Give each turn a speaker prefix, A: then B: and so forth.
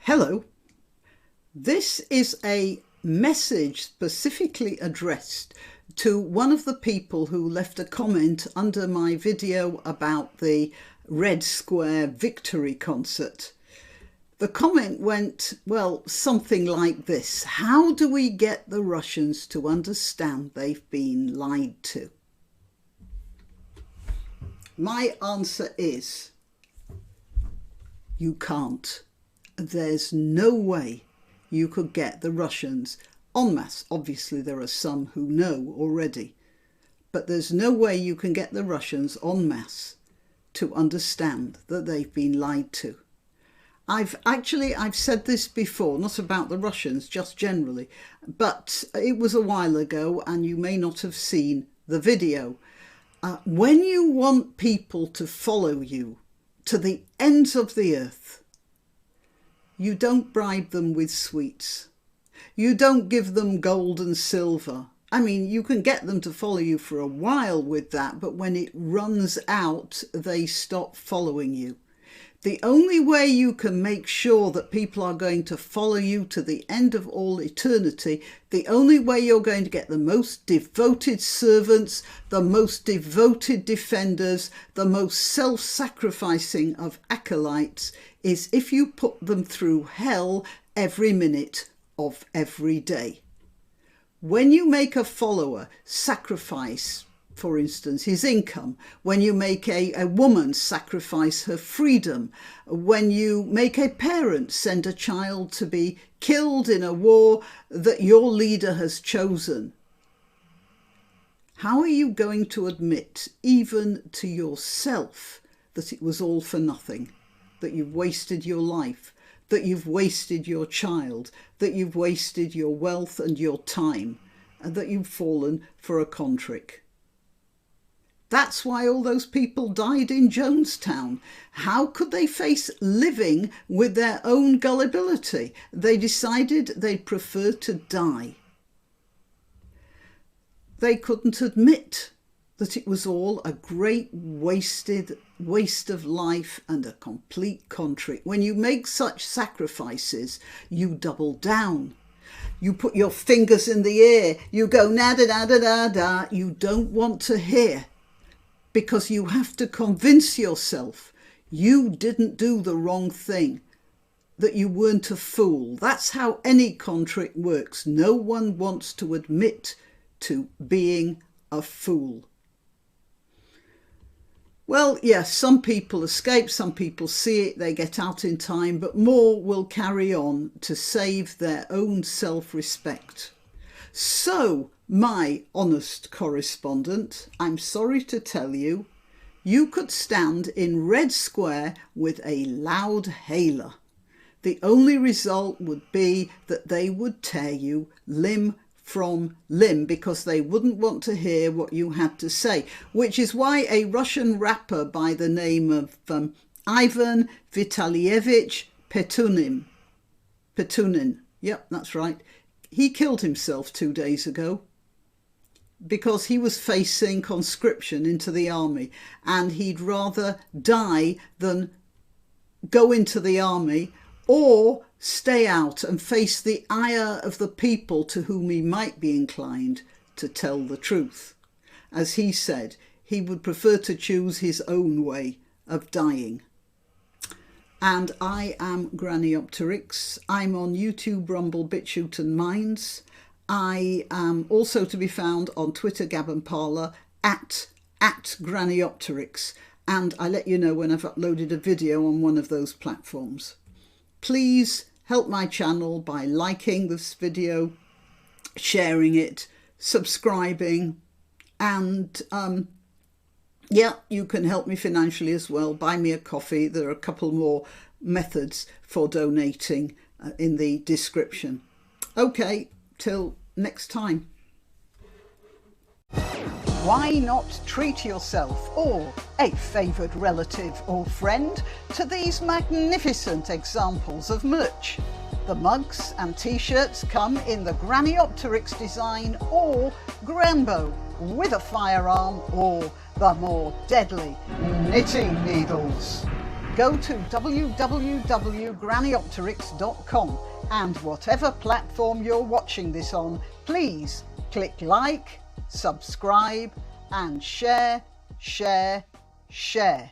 A: Hello, this is a message specifically addressed to one of the people who left a comment under my video about the Red Square Victory concert. The comment went, well, something like this: how do we get the Russians to understand they've been lied to? My answer is, you can't. There's no way you could get the Russians en masse. Obviously, there are some who know already, but there's no way you can get the Russians en masse to understand that they've been lied to. I've said this before, not about the Russians, just generally, but it was a while ago and you may not have seen the video. When you want people to follow you to the ends of the earth, you don't bribe them with sweets. You don't give them gold and silver. I mean, you can get them to follow you for a while with that, but when it runs out, they stop following you. The only way you can make sure that people are going to follow you to the end of all eternity, the only way you're going to get the most devoted servants, the most devoted defenders, the most self-sacrificing of acolytes, is if you put them through hell every minute of every day. When you make a follower sacrifice, for instance, his income, when you make a woman sacrifice her freedom, when you make a parent send a child to be killed in a war that your leader has chosen, how are you going to admit, even to yourself, that it was all for nothing, that you've wasted your life, that you've wasted your child, that you've wasted your wealth and your time, and that you've fallen for a con trick? That's why all those people died in Jonestown. How could they face living with their own gullibility? They decided they'd prefer to die. They couldn't admit that it was all a great waste of life and a complete con trick. When you make such sacrifices, you double down. You put your fingers in the air. You go na-da-da-da-da-da. You don't want to hear, because you have to convince yourself you didn't do the wrong thing, that you weren't a fool. That's how any con trick works. No one wants to admit to being a fool. Well, yes, some people escape, some people see it, they get out in time, but more will carry on to save their own self-respect. So, my honest correspondent, I'm sorry to tell you, you could stand in Red Square with a loud hailer. The only result would be that they would tear you limb from limb, because they wouldn't want to hear what you had to say, which is why a Russian rapper by the name of Ivan Vitalievich Petunin, yep, that's right, he killed himself 2 days ago because he was facing conscription into the army, and he'd rather die than go into the army or stay out and face the ire of the people to whom he might be inclined to tell the truth. As he said, he would prefer to choose his own way of dying. And I am Granniopteryx. I'm on YouTube, Rumble, BitChute and Minds. I am also to be found on Twitter, Gab and Parler at Granniopteryx. And I let you know when I've uploaded a video on one of those platforms. Please help my channel by liking this video, sharing it, subscribing, and yeah, you can help me financially as well. Buy me a coffee. There are a couple more methods for donating in the description. Okay, till next time. Why not treat yourself or a favoured relative or friend to these magnificent examples of merch? The mugs and t-shirts come in the Granniopteryx design or Grambo with a firearm or the more deadly knitting needles. go to www.granniopteryx.com, and whatever platform you're watching this on, please click like, subscribe and share, share, share.